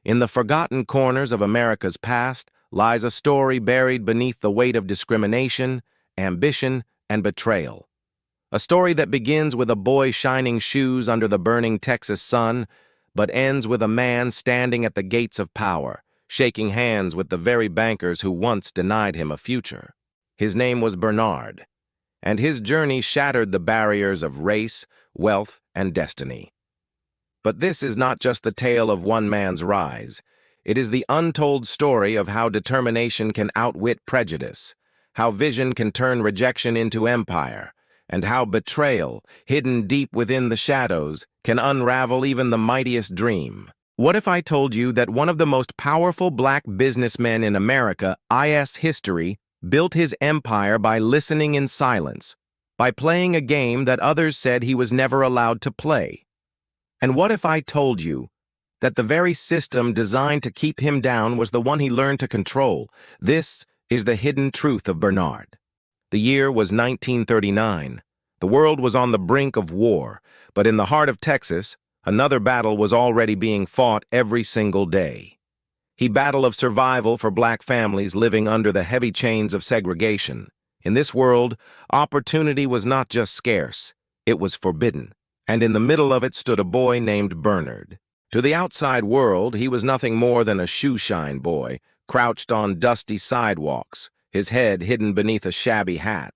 In the forgotten corners of America's past lies a story buried beneath the weight of discrimination, ambition, and betrayal. A story that begins with a boy shining shoes under the burning Texas sun, but ends with a man standing at the gates of power, shaking hands with the very bankers who once denied him a future. His name was Bernard, and his journey shattered the barriers of race, wealth, and destiny. But this is not just the tale of one man's rise. It is the untold story of how determination can outwit prejudice, how vision can turn rejection into empire, and how betrayal, hidden deep within the shadows, can unravel even the mightiest dream. What if I told you that one of the most powerful black businessmen in America, I.S. history, built his empire by listening in silence, by playing a game that others said he was never allowed to play? And what if I told you that the very system designed to keep him down was the one he learned to control? This is the hidden truth of Bernard. The year was 1939. The world was on the brink of war, but in the heart of Texas, another battle was already being fought every single day. The battle of survival for black families living under the heavy chains of segregation. In this world, opportunity was not just scarce, it was forbidden. And in the middle of it stood a boy named Bernard. To the outside world, he was nothing more than a shoeshine boy, crouched on dusty sidewalks, his head hidden beneath a shabby hat.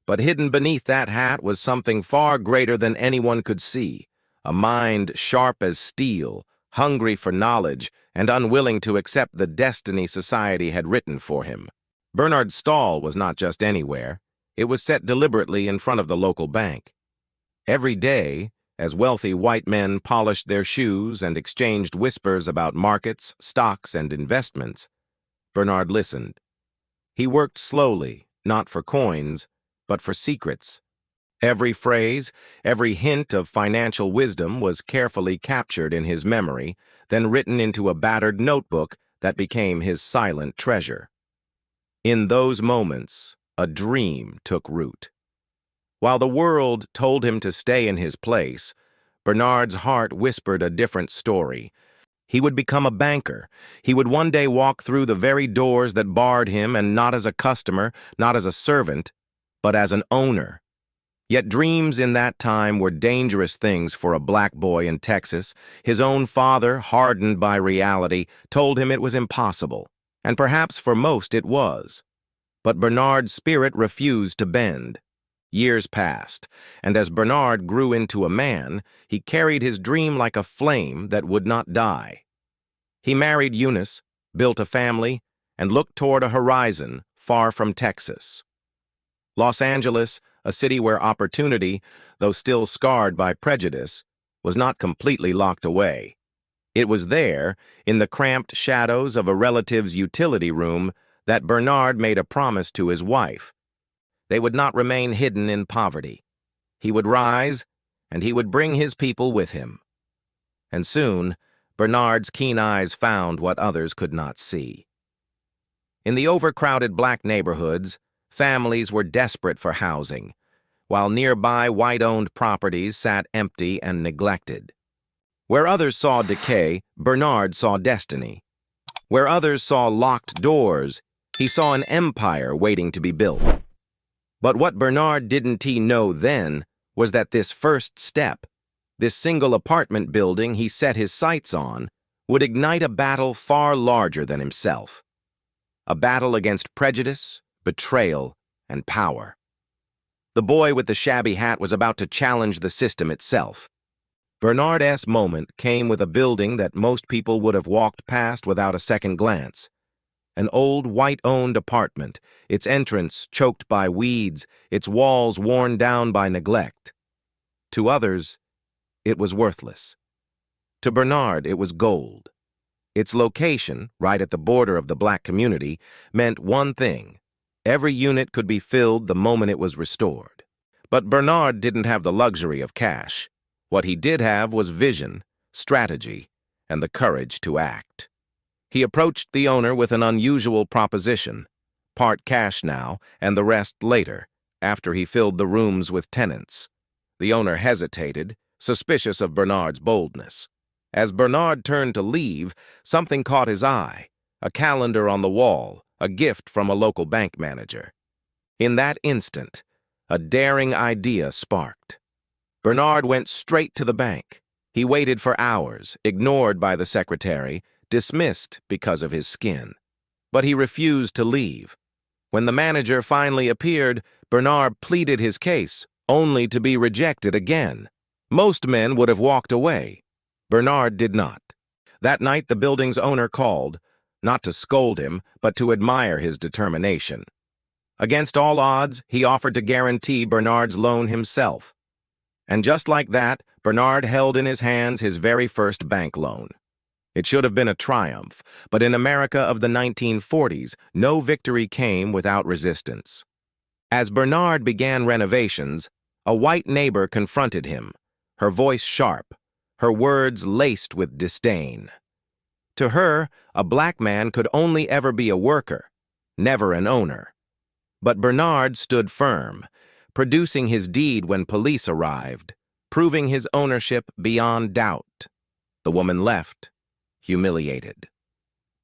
But hidden beneath that hat was something far greater than anyone could see, a mind sharp as steel, hungry for knowledge, and unwilling to accept the destiny society had written for him. Bernard's stall was not just anywhere. It was set deliberately in front of the local bank. Every day, as wealthy white men polished their shoes and exchanged whispers about markets, stocks, and investments, Bernard listened. He worked slowly, not for coins, but for secrets. Every phrase, every hint of financial wisdom was carefully captured in his memory, then written into a battered notebook that became his silent treasure. In those moments, a dream took root. While the world told him to stay in his place, Bernard's heart whispered a different story. He would become a banker. He would one day walk through the very doors that barred him, and not as a customer, not as a servant, but as an owner. Yet dreams in that time were dangerous things for a black boy in Texas. His own father, hardened by reality, told him it was impossible, and perhaps for most it was. But Bernard's spirit refused to bend. Years passed, and as Bernard grew into a man, he carried his dream like a flame that would not die. He married Eunice, built a family, and looked toward a horizon far from Texas. Los Angeles, a city where opportunity, though still scarred by prejudice, was not completely locked away. It was there, in the cramped shadows of a relative's utility room, that Bernard made a promise to his wife. They would not remain hidden in poverty. He would rise, and he would bring his people with him. And soon, Bernard's keen eyes found what others could not see. In the overcrowded black neighborhoods, families were desperate for housing, while nearby white-owned properties sat empty and neglected. Where others saw decay, Bernard saw destiny. Where others saw locked doors, he saw an empire waiting to be built. But what Bernard didn't know then was that this first step, this single apartment building he set his sights on, would ignite a battle far larger than himself. A battle against prejudice, betrayal, and power. The boy with the shabby hat was about to challenge the system itself. Bernard's moment came with a building that most people would have walked past without a second glance. An old white-owned apartment, its entrance choked by weeds, its walls worn down by neglect. To others, it was worthless. To Bernard, it was gold. Its location, right at the border of the black community, meant one thing: every unit could be filled the moment it was restored. But Bernard didn't have the luxury of cash. What he did have was vision, strategy, and the courage to act. He approached the owner with an unusual proposition: part cash now, and the rest later, after he filled the rooms with tenants. The owner hesitated, suspicious of Bernard's boldness. As Bernard turned to leave, something caught his eye, a calendar on the wall, a gift from a local bank manager. In that instant, a daring idea sparked. Bernard went straight to the bank. He waited for hours, ignored by the secretary, dismissed because of his skin. But he refused to leave. When the manager finally appeared, Bernard pleaded his case, only to be rejected again. Most men would have walked away. Bernard did not. That night, the building's owner called, not to scold him, but to admire his determination. Against all odds, he offered to guarantee Bernard's loan himself. And just like that, Bernard held in his hands his very first bank loan. It should have been a triumph, but in America of the 1940s, no victory came without resistance. As Bernard began renovations, a white neighbor confronted him, her voice sharp, her words laced with disdain. To her, a black man could only ever be a worker, never an owner. But Bernard stood firm, producing his deed when police arrived, proving his ownership beyond doubt. The woman left, humiliated.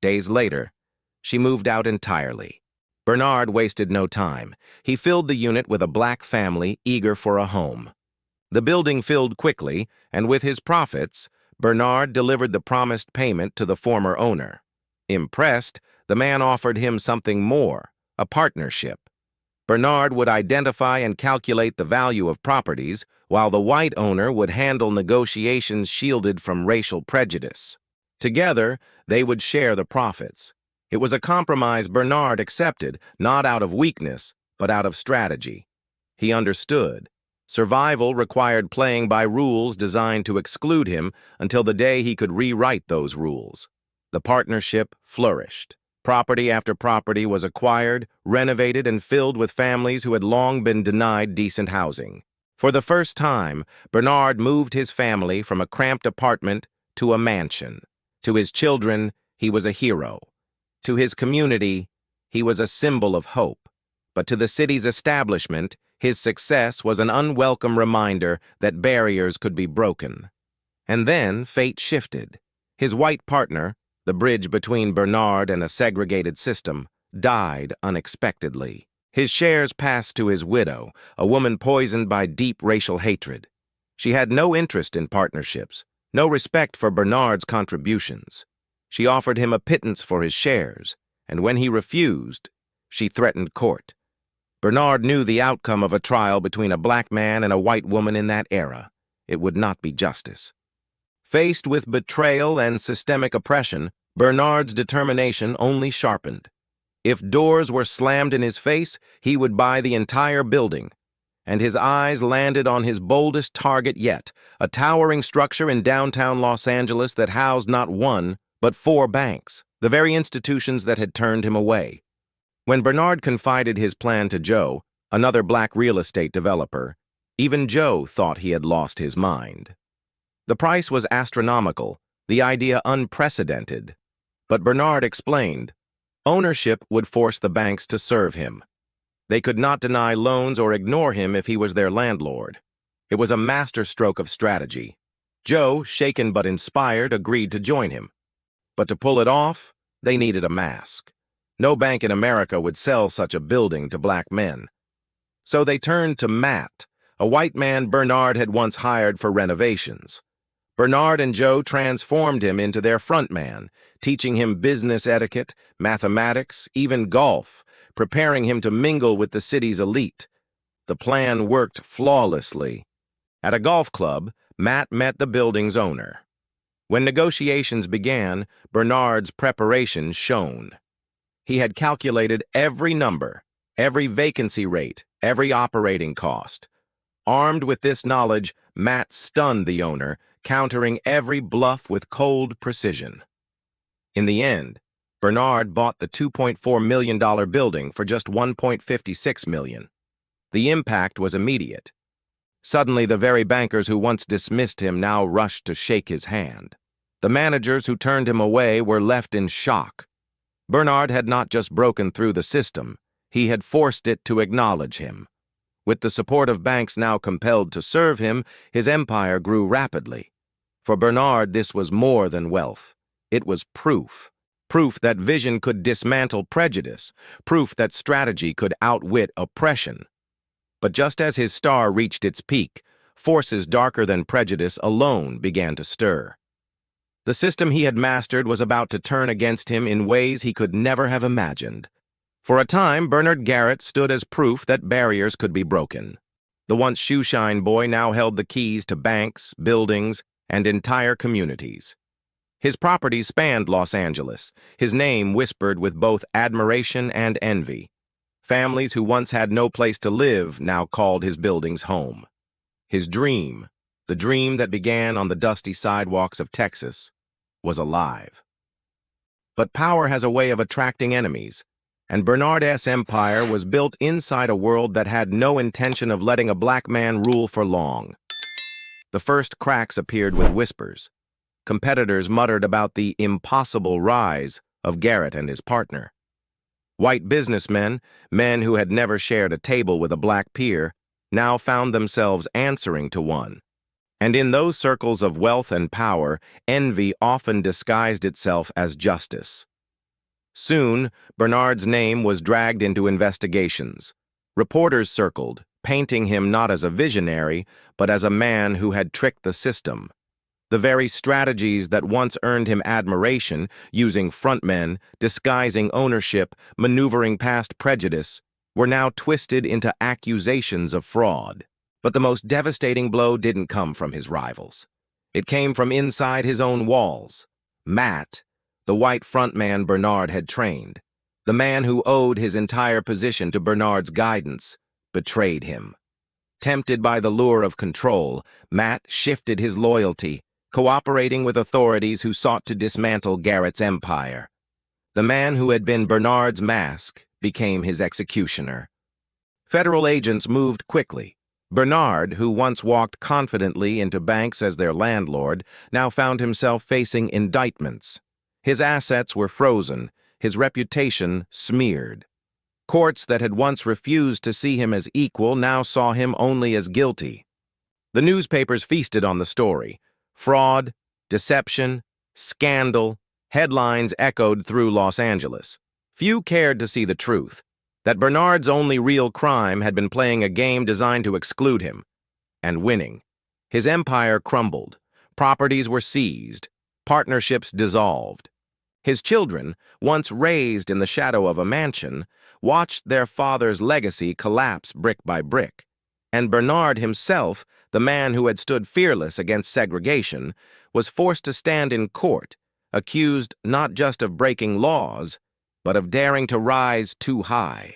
Days later, she moved out entirely. Bernard wasted no time. He filled the unit with a black family eager for a home. The building filled quickly, and with his profits, Bernard delivered the promised payment to the former owner. Impressed, the man offered him something more, a partnership. Bernard would identify and calculate the value of properties, while the white owner would handle negotiations shielded from racial prejudice. Together, they would share the profits. It was a compromise Bernard accepted, not out of weakness, but out of strategy. He understood. Survival required playing by rules designed to exclude him until the day he could rewrite those rules. The partnership flourished. Property after property was acquired, renovated, and filled with families who had long been denied decent housing. For the first time, Bernard moved his family from a cramped apartment to a mansion. To his children, he was a hero. To his community, he was a symbol of hope. But to the city's establishment, his success was an unwelcome reminder that barriers could be broken. And then fate shifted. His white partner, the bridge between Bernard and a segregated system, died unexpectedly. His shares passed to his widow, a woman poisoned by deep racial hatred. She had no interest in partnerships, no respect for Bernard's contributions. She offered him a pittance for his shares, and when he refused, she threatened court. Bernard knew the outcome of a trial between a black man and a white woman in that era. It would not be justice. Faced with betrayal and systemic oppression, Bernard's determination only sharpened. If doors were slammed in his face, he would buy the entire building. And his eyes landed on his boldest target yet, a towering structure in downtown Los Angeles that housed not one, but 4 banks, the very institutions that had turned him away. When Bernard confided his plan to Joe, another black real estate developer, even Joe thought he had lost his mind. The price was astronomical, the idea unprecedented. But Bernard explained, ownership would force the banks to serve him. They could not deny loans or ignore him if he was their landlord. It was a masterstroke of strategy. Joe, shaken but inspired, agreed to join him. But to pull it off, they needed a mask. No bank in America would sell such a building to black men. So they turned to Matt, a white man Bernard had once hired for renovations. Bernard and Joe transformed him into their frontman, teaching him business etiquette, mathematics, even golf, preparing him to mingle with the city's elite. The plan worked flawlessly. At a golf club, Matt met the building's owner. When negotiations began, Bernard's preparation shone. He had calculated every number, every vacancy rate, every operating cost. Armed with this knowledge, Matt stunned the owner, countering every bluff with cold precision. In the end, Bernard bought the $2.4 million building for just $1.56 million. The impact was immediate. Suddenly, the very bankers who once dismissed him now rushed to shake his hand. The managers who turned him away were left in shock. Bernard had not just broken through the system, he had forced it to acknowledge him. With the support of banks now compelled to serve him, his empire grew rapidly. For Bernard, this was more than wealth. It was proof. Proof that vision could dismantle prejudice. Proof that strategy could outwit oppression. But just as his star reached its peak, forces darker than prejudice alone began to stir. The system he had mastered was about to turn against him in ways he could never have imagined. For a time, Bernard Garrett stood as proof that barriers could be broken. The once shoeshine boy now held the keys to banks, buildings, and entire communities. His properties spanned Los Angeles, his name whispered with both admiration and envy. Families who once had no place to live now called his buildings home. His dream, the dream that began on the dusty sidewalks of Texas, was alive. But power has a way of attracting enemies, and Bernard's empire was built inside a world that had no intention of letting a black man rule for long. The first cracks appeared with whispers. Competitors muttered about the impossible rise of Garrett and his partner. White businessmen, men who had never shared a table with a black peer, now found themselves answering to one. And in those circles of wealth and power, envy often disguised itself as justice. Soon, Bernard's name was dragged into investigations. Reporters circled, painting him not as a visionary, but as a man who had tricked the system. The very strategies that once earned him admiration, using frontmen, disguising ownership, maneuvering past prejudice, were now twisted into accusations of fraud. But the most devastating blow didn't come from his rivals. It came from inside his own walls. Matt, the white frontman Bernard had trained, the man who owed his entire position to Bernard's guidance, betrayed him. Tempted by the lure of control, Matt shifted his loyalty, cooperating with authorities who sought to dismantle Garrett's empire. The man who had been Bernard's mask became his executioner. Federal agents moved quickly. Bernard, who once walked confidently into banks as their landlord, now found himself facing indictments. His assets were frozen, his reputation smeared. Courts that had once refused to see him as equal now saw him only as guilty. The newspapers feasted on the story. Fraud, deception, scandal, headlines echoed through Los Angeles. Few cared to see the truth, that Bernard's only real crime had been playing a game designed to exclude him, and winning. His empire crumbled, properties were seized, partnerships dissolved. His children, once raised in the shadow of a mansion, watched their father's legacy collapse brick by brick. And Bernard himself, the man who had stood fearless against segregation, was forced to stand in court, accused not just of breaking laws, but of daring to rise too high.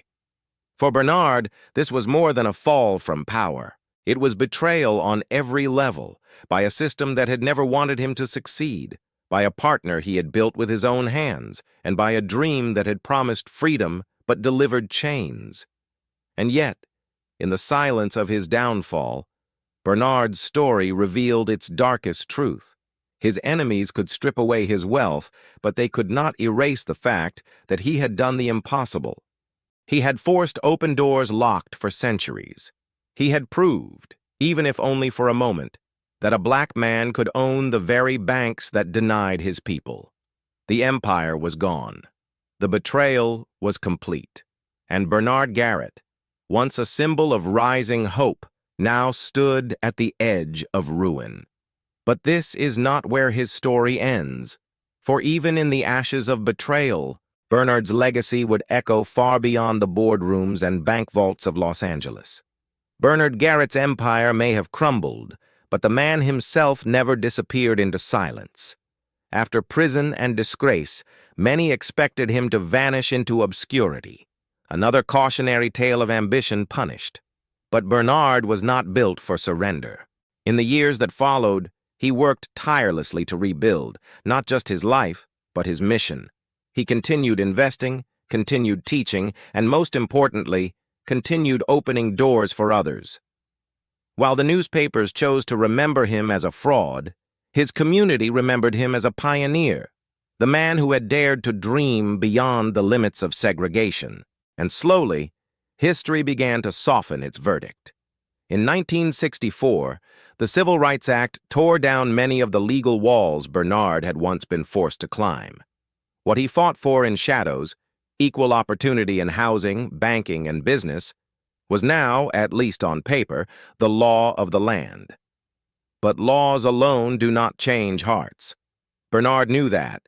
For Bernard, this was more than a fall from power. It was betrayal on every level, by a system that had never wanted him to succeed, by a partner he had built with his own hands, and by a dream that had promised freedom but delivered chains. And yet, in the silence of his downfall, Bernard's story revealed its darkest truth. His enemies could strip away his wealth, but they could not erase the fact that he had done the impossible. He had forced open doors locked for centuries. He had proved, even if only for a moment, that a black man could own the very banks that denied his people. The empire was gone. The betrayal was complete. And Bernard Garrett, once a symbol of rising hope, now stood at the edge of ruin. But this is not where his story ends, for even in the ashes of betrayal, Bernard's legacy would echo far beyond the boardrooms and bank vaults of Los Angeles. Bernard Garrett's empire may have crumbled, but the man himself never disappeared into silence. After prison and disgrace, many expected him to vanish into obscurity, another cautionary tale of ambition punished. But Bernard was not built for surrender. In the years that followed, he worked tirelessly to rebuild, not just his life, but his mission. He continued investing, continued teaching, and most importantly, continued opening doors for others. While the newspapers chose to remember him as a fraud, his community remembered him as a pioneer, the man who had dared to dream beyond the limits of segregation. And slowly, history began to soften its verdict. In 1964, the Civil Rights Act tore down many of the legal walls Bernard had once been forced to climb. What he fought for in shadows, equal opportunity in housing, banking, and business, was now, at least on paper, the law of the land. But laws alone do not change hearts. Bernard knew that.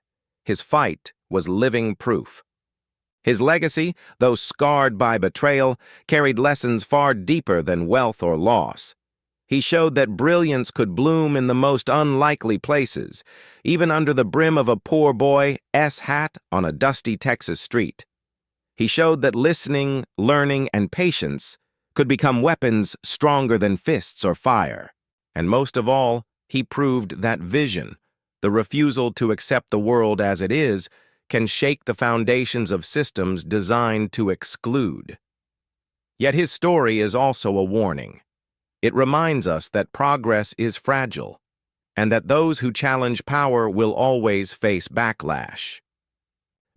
His fight was living proof. His legacy, though scarred by betrayal, carried lessons far deeper than wealth or loss. He showed that brilliance could bloom in the most unlikely places, even under the brim of a poor boy's hat on a dusty Texas street. He showed that listening, learning, and patience could become weapons stronger than fists or fire. And most of all, he proved that vision, the refusal to accept the world as it is, can shake the foundations of systems designed to exclude. Yet his story is also a warning. It reminds us that progress is fragile, and that those who challenge power will always face backlash.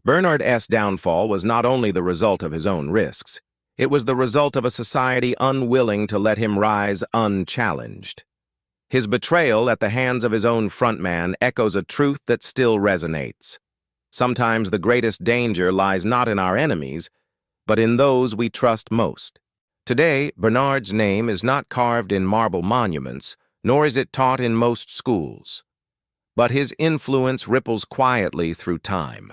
Bernard's downfall was not only the result of his own risks, it was the result of a society unwilling to let him rise unchallenged. His betrayal at the hands of his own frontman echoes a truth that still resonates. Sometimes the greatest danger lies not in our enemies, but in those we trust most. Today, Bernard's name is not carved in marble monuments, nor is it taught in most schools. But his influence ripples quietly through time.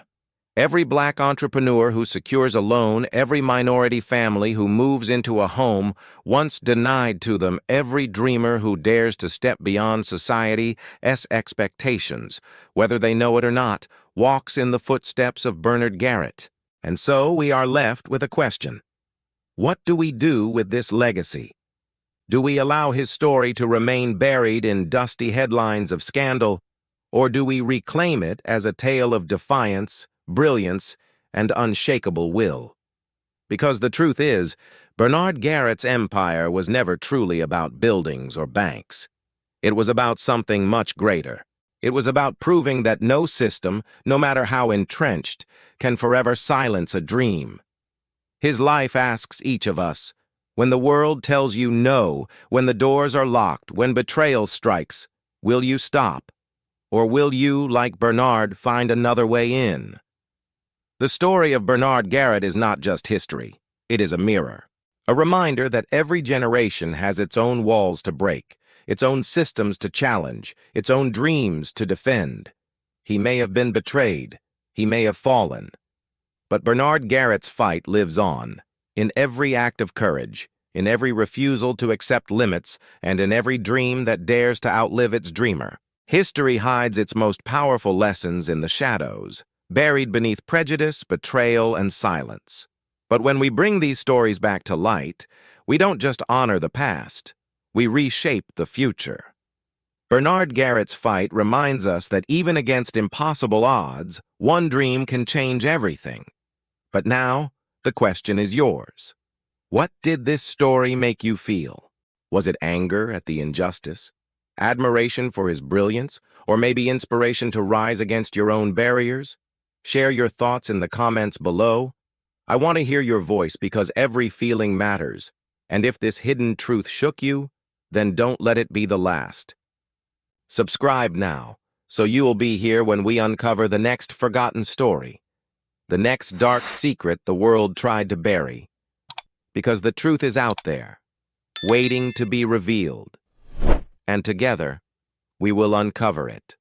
Every black entrepreneur who secures a loan, every minority family who moves into a home once denied to them, every dreamer who dares to step beyond society's expectations, whether they know it or not, walks in the footsteps of Bernard Garrett. And so we are left with a question. What do we do with this legacy? Do we allow his story to remain buried in dusty headlines of scandal, or do we reclaim it as a tale of defiance, brilliance, and unshakable will? Because the truth is, Bernard Garrett's empire was never truly about buildings or banks. It was about something much greater. It was about proving that no system, no matter how entrenched, can forever silence a dream. His life asks each of us, when the world tells you no, when the doors are locked, when betrayal strikes, will you stop? Or will you, like Bernard, find another way in? The story of Bernard Garrett is not just history. It is a mirror. A reminder that every generation has its own walls to break, its own systems to challenge, its own dreams to defend. He may have been betrayed. He may have fallen. But Bernard Garrett's fight lives on, in every act of courage, in every refusal to accept limits, and in every dream that dares to outlive its dreamer. History hides its most powerful lessons in the shadows, buried beneath prejudice, betrayal, and silence. But when we bring these stories back to light, we don't just honor the past, we reshape the future. Bernard Garrett's fight reminds us that even against impossible odds, one dream can change everything. But now, the question is yours. What did this story make you feel? Was it anger at the injustice? Admiration for his brilliance? Or maybe inspiration to rise against your own barriers? Share your thoughts in the comments below. I want to hear your voice because every feeling matters. And if this hidden truth shook you, then don't let it be the last. Subscribe now, so you will be here when we uncover the next forgotten story, the next dark secret the world tried to bury. Because the truth is out there, waiting to be revealed. And together, we will uncover it.